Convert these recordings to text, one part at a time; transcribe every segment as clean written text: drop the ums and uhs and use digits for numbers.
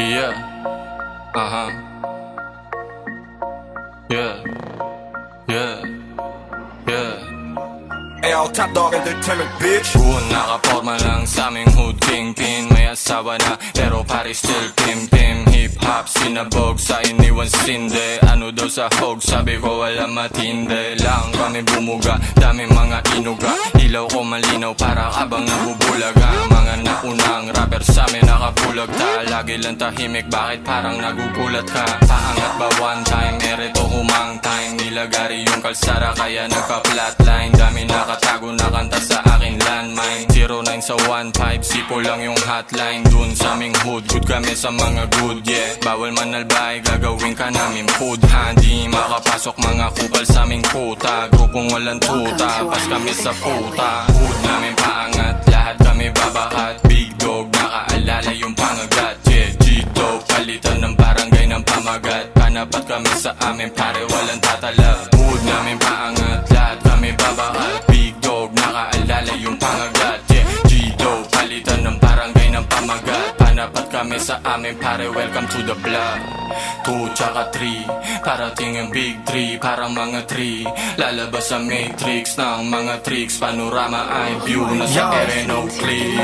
Yeah. Uh-huh. Yeah. Yeah. Yeah. Ayo, Top Dog Entertainment, bitch. Buon nakaporma lang sa aming hood kingpin. May asawa na pero pare still pim-pim. Hip-hop sinabog sa iniwan sinde. Ano daw sa hog, sabi ko wala matindi. Lang kami bumuga, daming mga inuga. Ilaw ko malinaw para abang nabubulaga. Mga naunang rapper sa amin nakabulag ta. Lagi lang tahimik, bakit parang nagugulat ka? Paangat ba one time, erito humang time. Nilagari yung kalsara kaya nagka-flatline. Dami nakatago na kanta sa aking landmine. 09 sa 15, sipo lang yung hotline. Dun sa aming hood, good kami sa mga good, yeah. Bawal manalbay, gagawin ka namin food. Di makapasok mga kupal sa aming puta. Grupong walang tuta, pas kami sa puta. Hood namin paangat, lahat kami babakat. Big dog, nakaalala yung pangagat, yeah. G-Dog, palitan ng barangay ng pamagat. Panapat kami sa amin, pare walang tatalab. Hood namin paangat, lahat kami babakat. Big dog, nakaalala yung pangagat, yeah. G-Dog, palitan ng barangay ng pamagat. Panapat kami sa amin, pare welcome to the block. 2 tsaka 3, parating yung big 3. Parang mga 3, lalabas sa matrix ng mga tricks. Panorama ay view, nasa Ereno clip.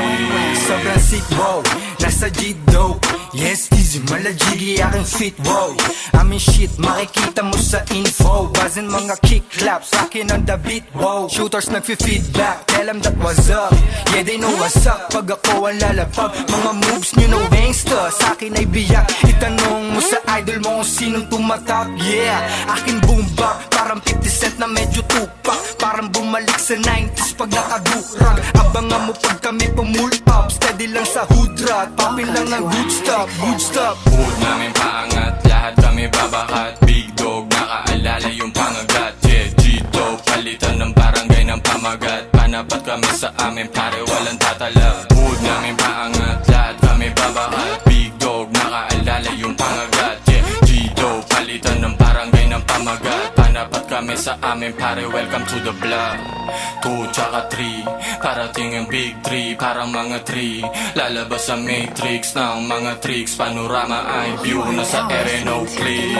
Sobrang sick, wow, nasa G-Dog. Yes, easy, malajigi aking fit, wow. Amin shit, makikita mo sa info. Basin mga kick claps, akin ang the beat, wow. Shooters nagfi-feedback, tell them that was up. Yeah, they know what's up, pag ako ang lalapag. Mga moves nyo no gangsta, sa'kin ay biyak. Itanong mo sa idol mo kung sinong tumatak. Yeah, akin boom bap, parang 50 cent na medyo tupak. Parang bumalik sa 90s pag nakadurag. Abangan mo pag kami pumull up. Steady lang sa hood rat, papin lang ng good stuff, good stuff. Hood namin paangat, lahat kami babakat. Big dog, nakaalala yung pangagat, yeah. G-Dog, palitan ng barangay ng pamagat. Panapat kami sa amin, pare walang tatalab. Hood namin paangat, lahat kami babakat. Big dog, nakaalala yung pangagat, yeah. G-Dog, palitan ng barangay ng pamagat. Panapat kami sa amin, pare welcome to the block. 2 tsaka 3, parating yung big 3. Parang mga 3, lalabas sa matrix ng mga tricks. Panorama ay view, nasa Ereno clip.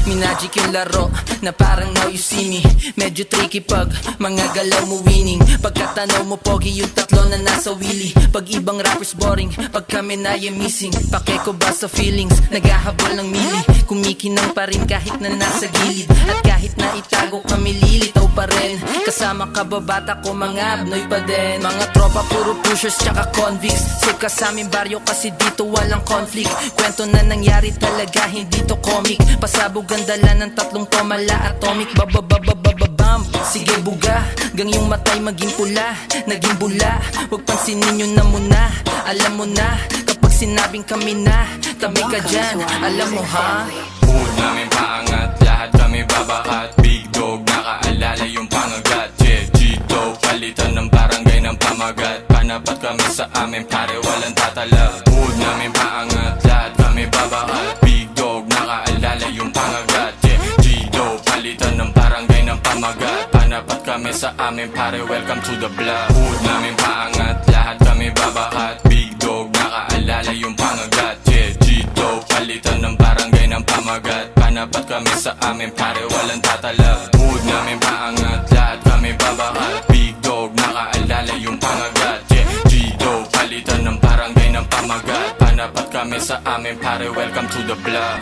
Minagic yung laro na parang now you see me. Medyo tricky pag mga galaw mo winning. Pagkatanaw mo pogi yung tatlo na nasa wheelie. Pag ibang rappers boring, pag kami na yung missing. Pake ko ba sa feelings, naghahabol ng mili. Kumikinang pa rin kahit na nasa gilid. At kahit na itago kami lilitaw pa rin. Kasama kababata ko mga abnoy pa din. Mga tropa puro pushers tsaka convicts. Safe ka sa aming baryo kasi dito walang conflict. Kwento na nangyari talaga, hindi to comic. Pasabog ang dala ng tatlong tomala atomic. Babababababam, sige buga. Gang yung matay maging pula, naging bula. Huwag pansinin nyo na muna, alam mo na. Kapag sinabing kami na, tabi ka dyan, alam mo ha. Hood namin paangat, lahat kami babakat. Big dog, nakaalala yung pangagat, yeah. G-Dog, palitan ng barangay ng pamagat. Panapat kami sa amin, pare walang tatalab. Hood namin paangat, lahat kami babakat. Big dog, nakaalala yung pangagat, yeah. G-Dog, palitan ng barangay ng pamagat. Panapat kami sa amin, pare welcome to the block. Hood namin paangat, lahat kami babakat. Big dog, nakaalala yung pangagat, yeah. G-Dog, palitan ng barangay ng pamagat. Panapat kami sa amin, pare walang tatalab. Hood namin paangat, lahat kami babakat. Big dog, nakaalala yung pangagat, yeah. G-Dog, palitan ng barangay ng pamagat. Panapat kami sa amin, pare welcome to the block.